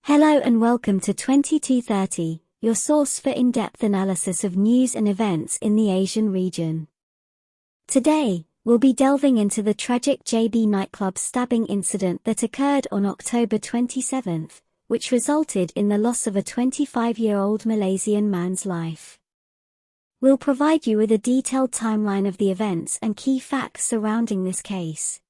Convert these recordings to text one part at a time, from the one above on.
Hello and welcome to 2230, your source for in-depth analysis of news and events in the Asian region. Today, we'll be delving into the tragic JB nightclub stabbing incident that occurred on October 27, which resulted in the loss of a 25-year-old Malaysian man's life. We'll provide you with a detailed timeline of the events and key facts surrounding this case.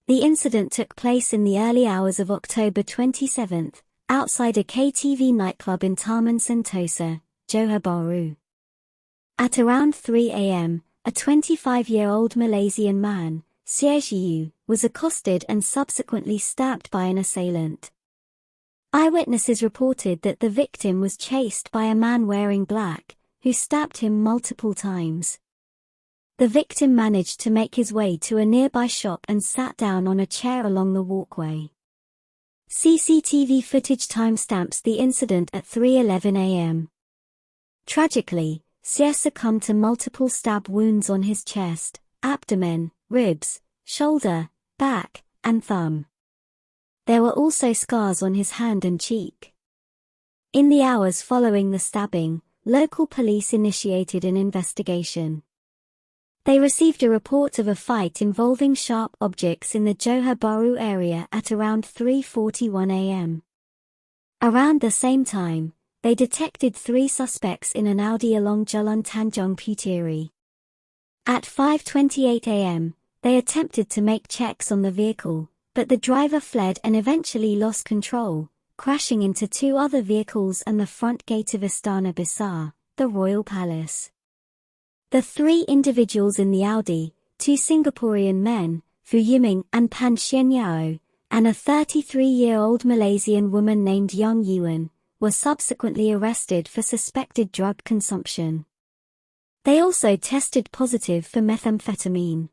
The incident took place in the early hours of October 27, outside a KTV nightclub in Taman Sentosa, Johor Bahru. At around 3 a.m., a 25-year-old Malaysian man, Xie Zhiyu, was accosted and subsequently stabbed by an assailant. Eyewitnesses reported that the victim was chased by a man wearing black, who stabbed him multiple times. The victim managed to make his way to a nearby shop and sat down on a chair along the walkway. CCTV footage timestamps the incident at 3:11 a.m. Tragically, Xie succumbed to multiple stab wounds on his chest, abdomen, ribs, shoulder, back, and thumb. There were also scars on his hand and cheek. In the hours following the stabbing, local police initiated an investigation. They received a report of a fight involving sharp objects in the Johor Bahru area at around 3:41 a.m. Around the same time, they detected 3 suspects in an Audi along Jalan Tanjung Puteri. At 5:28 a.m., they attempted to make checks on the vehicle, but the driver fled and eventually lost control, crashing into 2 other vehicles and the front gate of Istana Besar, the royal palace. The 3 individuals in the Audi, 2 Singaporean men, Yiming and Pan Xuanyao, and a 33-year-old Malaysian woman named Yang Yiwen, were subsequently arrested for suspected drug consumption. They also tested positive for methamphetamine.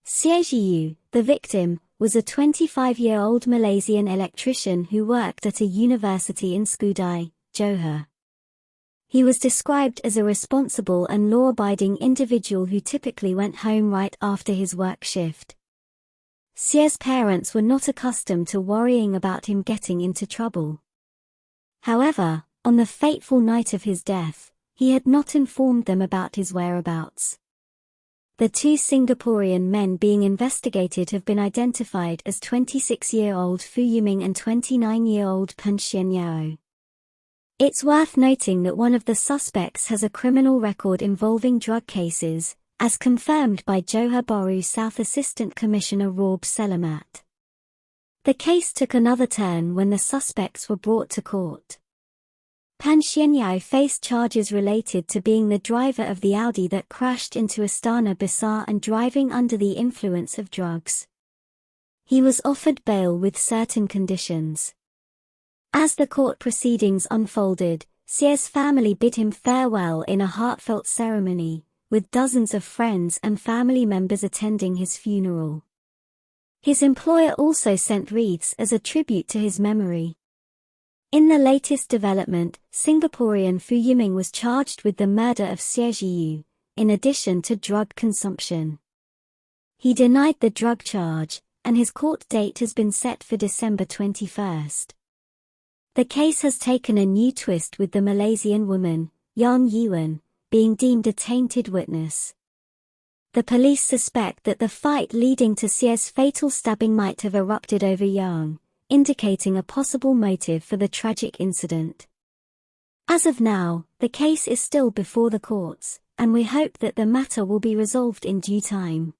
Xie Zhiyu, the victim, was a 25-year-old Malaysian electrician who worked at a university in Skudai, Johor. He was described as a responsible and law-abiding individual who typically went home right after his work shift. Xie's parents were not accustomed to worrying about him getting into trouble. However, on the fateful night of his death, he had not informed them about his whereabouts. The 2 Singaporean men being investigated have been identified as 26-year-old Yiming and 29-year-old Pan Xuanyao. It's worth noting that one of the suspects has a criminal record involving drug cases, as confirmed by Johor Bahru South Assistant Commissioner Rob Selamat. The case took another turn when the suspects were brought to court. Pan Xuanyao faced charges related to being the driver of the Audi that crashed into Istana Besar and driving under the influence of drugs. He was offered bail with certain conditions. As the court proceedings unfolded, Xie's family bid him farewell in a heartfelt ceremony, with dozens of friends and family members attending his funeral. His employer also sent wreaths as a tribute to his memory. In the latest development, Singaporean Yiming was charged with the murder of Xie Zhiyu, in addition to drug consumption. He denied the drug charge, and his court date has been set for December 21. The case has taken a new twist with the Malaysian woman, Yang Yiwen, being deemed a tainted witness. The police suspect that the fight leading to Xie's fatal stabbing might have erupted over Yang, indicating a possible motive for the tragic incident. As of now, the case is still before the courts, and we hope that the matter will be resolved in due time.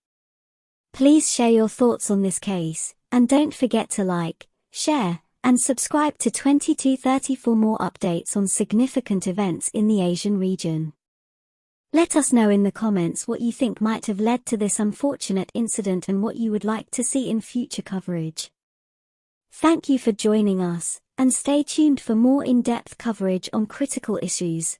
Please share your thoughts on this case, and don't forget to like, share, and subscribe to 2230 for more updates on significant events in the Asian region. Let us know in the comments what you think might have led to this unfortunate incident and what you would like to see in future coverage. Thank you for joining us, and stay tuned for more in-depth coverage on critical issues.